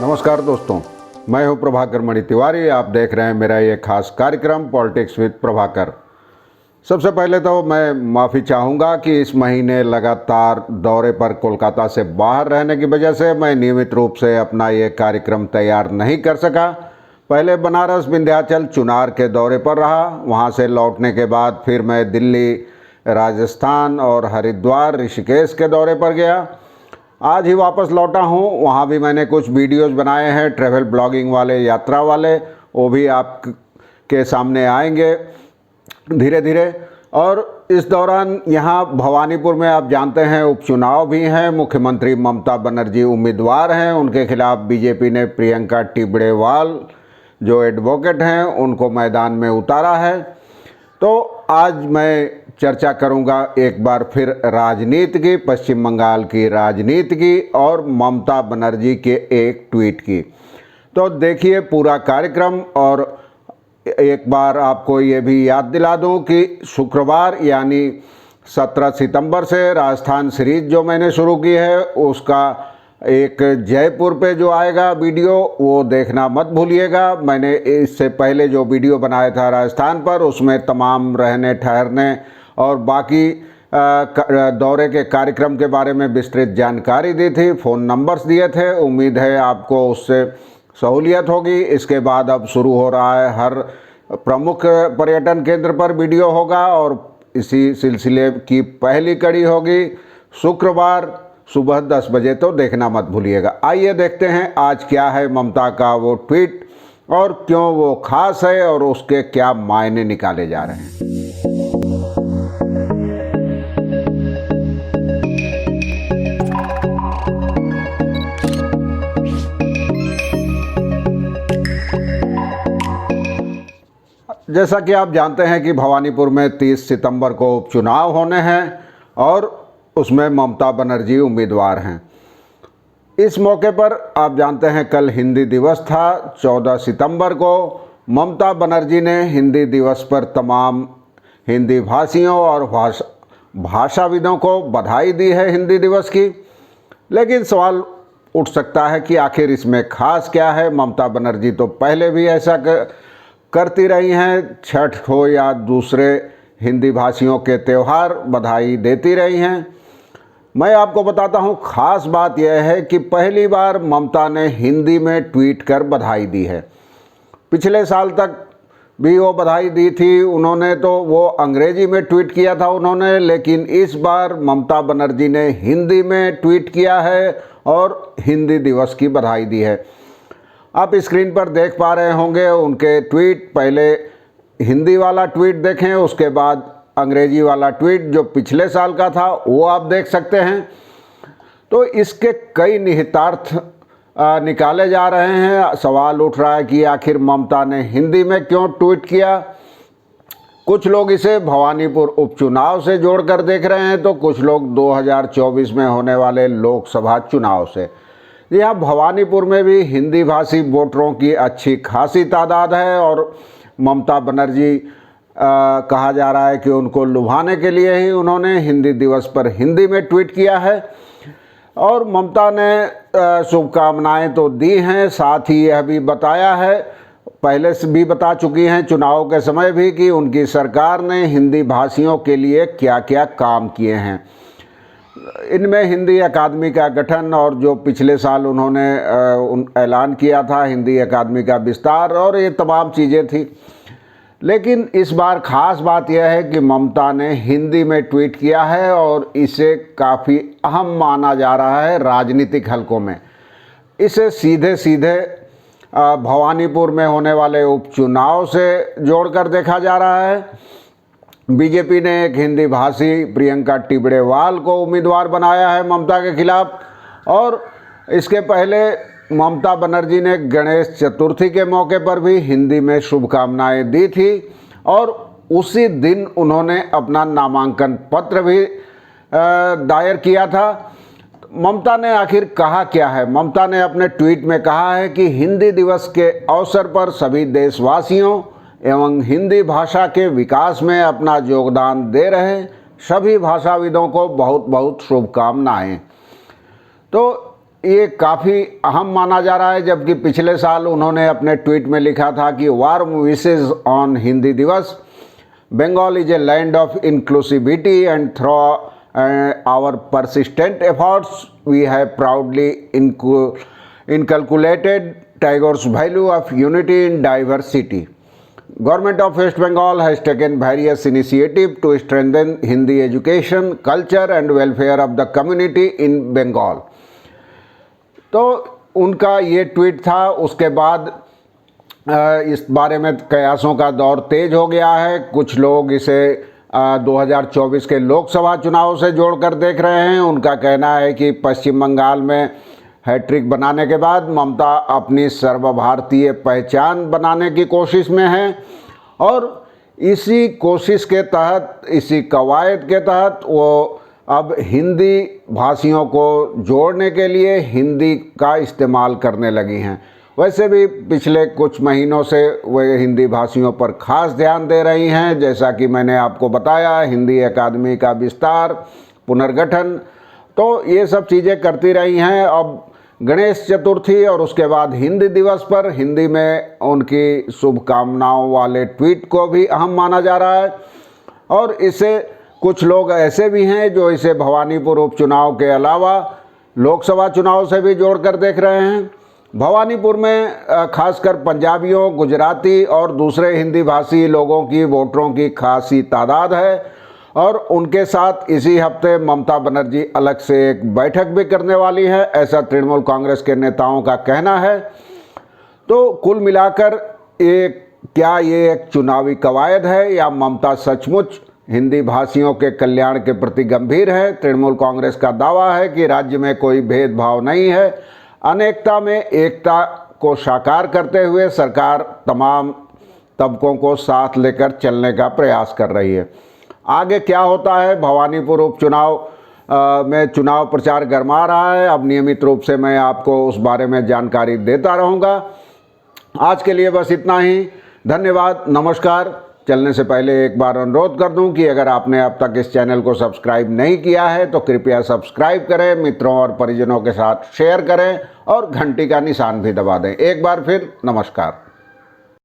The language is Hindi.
नमस्कार दोस्तों, मैं हूं प्रभाकर मणि तिवारी। आप देख रहे हैं मेरा ये खास कार्यक्रम पॉलिटिक्स विद प्रभाकर। सबसे पहले तो मैं माफ़ी चाहूँगा कि इस महीने लगातार दौरे पर कोलकाता से बाहर रहने की वजह से मैं नियमित रूप से अपना ये कार्यक्रम तैयार नहीं कर सका। पहले बनारस, विंध्याचल, चुनार के दौरे पर रहा। वहाँ से लौटने के बाद फिर मैं दिल्ली, राजस्थान और हरिद्वार, ऋषिकेश के दौरे पर गया। आज ही वापस लौटा हूँ। वहाँ भी मैंने कुछ वीडियोस बनाए हैं, ट्रैवल ब्लॉगिंग वाले, यात्रा वाले, वो भी आपके सामने आएंगे धीरे धीरे। और इस दौरान यहाँ भवानीपुर में आप जानते हैं उपचुनाव भी हैं। मुख्यमंत्री ममता बनर्जी उम्मीदवार हैं, उनके खिलाफ बीजेपी ने प्रियंका टिबड़ेवाल जो एडवोकेट हैं उनको मैदान में उतारा है। तो आज मैं चर्चा करूंगा एक बार फिर राजनीति की, पश्चिम बंगाल की राजनीति की और ममता बनर्जी के एक ट्वीट की। तो देखिए पूरा कार्यक्रम। और एक बार आपको ये भी याद दिला दूं कि शुक्रवार यानी 17 सितंबर से राजस्थान सीरीज जो मैंने शुरू की है उसका एक जयपुर पे जो आएगा वीडियो वो देखना मत भूलिएगा। मैंने इससे पहले जो वीडियो बनाया था राजस्थान पर उसमें तमाम रहने ठहरने और बाकी दौरे के कार्यक्रम के बारे में विस्तृत जानकारी दी थी, फ़ोन नंबर्स दिए थे। उम्मीद है आपको उससे सहूलियत होगी। इसके बाद अब शुरू हो रहा है, हर प्रमुख पर्यटन केंद्र पर वीडियो होगा और इसी सिलसिले की पहली कड़ी होगी शुक्रवार सुबह 10 बजे, तो देखना मत भूलिएगा। आइए देखते हैं आज क्या है ममता का वो ट्वीट और क्यों वो खास है और उसके क्या मायने निकाले जा रहे हैं। जैसा कि आप जानते हैं कि भवानीपुर में 30 सितंबर को उपचुनाव होने हैं और उसमें ममता बनर्जी उम्मीदवार हैं। इस मौके पर आप जानते हैं कल हिंदी दिवस था। 14 सितंबर को ममता बनर्जी ने हिंदी दिवस पर तमाम हिंदी भाषियों और भाषाविदों को बधाई दी है हिंदी दिवस की। लेकिन सवाल उठ सकता है कि आखिर इसमें खास क्या है। ममता बनर्जी तो पहले भी ऐसा करती रही हैं, छठ हो या दूसरे हिंदी भाषियों के त्यौहार बधाई देती रही हैं। मैं आपको बताता हूं, ख़ास बात यह है कि पहली बार ममता ने हिंदी में ट्वीट कर बधाई दी है। पिछले साल तक भी वो बधाई दी थी उन्होंने, तो वो अंग्रेजी में ट्वीट किया था उन्होंने, लेकिन इस बार ममता बनर्जी ने हिंदी में ट्वीट किया है और हिंदी दिवस की बधाई दी है। आप स्क्रीन पर देख पा रहे होंगे उनके ट्वीट। पहले हिंदी वाला ट्वीट देखें, उसके बाद अंग्रेजी वाला ट्वीट जो पिछले साल का था वो आप देख सकते हैं। तो इसके कई निहितार्थ निकाले जा रहे हैं। सवाल उठ रहा है कि आखिर ममता ने हिंदी में क्यों ट्वीट किया। कुछ लोग इसे भवानीपुर उपचुनाव से जोड़कर देख रहे हैं, तो कुछ लोग 2024 में होने वाले लोकसभा चुनाव से। यहाँ भवानीपुर में भी हिंदी भाषी वोटरों की अच्छी खासी तादाद है और ममता बनर्जी कहा जा रहा है कि उनको लुभाने के लिए ही उन्होंने हिंदी दिवस पर हिंदी में ट्वीट किया है। और ममता ने शुभकामनाएं तो दी हैं, साथ ही यह भी बताया है, पहले से भी बता चुकी हैं चुनाव के समय भी, कि उनकी सरकार ने हिंदी भाषियों के लिए क्या क्या काम किए हैं। इनमें हिंदी अकादमी का गठन और जो पिछले साल उन्होंने ऐलान किया था हिंदी अकादमी का विस्तार और ये तमाम चीज़ें थी। लेकिन इस बार ख़ास बात यह है कि ममता ने हिंदी में ट्वीट किया है और इसे काफ़ी अहम माना जा रहा है राजनीतिक हलकों में। इसे सीधे सीधे भवानीपुर में होने वाले उपचुनाव से जोड़कर देखा जा रहा है। बीजेपी ने एक हिंदी भाषी प्रियंका टिबड़ेवाल को उम्मीदवार बनाया है ममता के खिलाफ। और इसके पहले ममता बनर्जी ने गणेश चतुर्थी के मौके पर भी हिंदी में शुभकामनाएं दी थी और उसी दिन उन्होंने अपना नामांकन पत्र भी दायर किया था। ममता ने आखिर कहा क्या है। ममता ने अपने ट्वीट में कहा है कि हिंदी दिवस के अवसर पर सभी देशवासियों एवं हिंदी भाषा के विकास में अपना योगदान दे रहे सभी भाषाविदों को बहुत बहुत शुभकामनाएं। तो ये काफ़ी अहम माना जा रहा है, जबकि पिछले साल उन्होंने अपने ट्वीट में लिखा था कि warm wishes on Hindi Diwas, Bengal is a land of inclusivity and through our persistent efforts we have proudly inculcated Tagore's value of unity in diversity. Government of West Bengal has taken various initiatives to strengthen Hindi education, culture and welfare of the community in Bengal. तो उनका ये ट्वीट था। उसके बाद इस बारे में कयासों का दौर तेज हो गया है। कुछ लोग इसे 2024 के लोकसभा चुनाव से जोड़कर देख रहे हैं। उनका कहना है कि पश्चिम बंगाल में हैट्रिक बनाने के बाद ममता अपनी सर्वभारतीय पहचान बनाने की कोशिश में है और इसी कोशिश के तहत, इसी कवायद के तहत वो अब हिंदी भाषियों को जोड़ने के लिए हिंदी का इस्तेमाल करने लगी हैं। वैसे भी पिछले कुछ महीनों से वे हिंदी भाषियों पर खास ध्यान दे रही हैं, जैसा कि मैंने आपको बताया, हिंदी अकादमी का विस्तार, पुनर्गठन, तो ये सब चीज़ें करती रही हैं। अब गणेश चतुर्थी और उसके बाद हिंदी दिवस पर हिंदी में उनकी शुभकामनाओं वाले ट्वीट को भी अहम माना जा रहा है और इसे कुछ लोग ऐसे भी हैं जो इसे भवानीपुर उपचुनाव के अलावा लोकसभा चुनाव से भी जोड़कर देख रहे हैं। भवानीपुर में खासकर पंजाबियों, गुजराती और दूसरे हिंदी भाषी लोगों की वोटरों की खासी तादाद है और उनके साथ इसी हफ्ते ममता बनर्जी अलग से एक बैठक भी करने वाली है, ऐसा तृणमूल कांग्रेस के नेताओं का कहना है। तो कुल मिलाकर क्या ये एक चुनावी कवायद है या ममता सचमुच हिंदी भाषियों के कल्याण के प्रति गंभीर है? तृणमूल कांग्रेस का दावा है कि राज्य में कोई भेदभाव नहीं है, अनेकता में एकता को साकार करते हुए सरकार तमाम तबकों को साथ लेकर चलने का प्रयास कर रही है। आगे क्या होता है? भवानीपुर उपचुनाव में चुनाव प्रचार गरमा रहा है। अब नियमित रूप से मैं आपको उस बारे में जानकारी देता रहूँगा। आज के लिए बस इतना ही। धन्यवाद, नमस्कार। चलने से पहले एक बार अनुरोध कर दूं कि अगर आपने अब तक इस चैनल को सब्सक्राइब नहीं किया है तो कृपया सब्सक्राइब करें, मित्रों और परिजनों के साथ शेयर करें और घंटी का निशान भी दबा दें। एक बार फिर नमस्कार।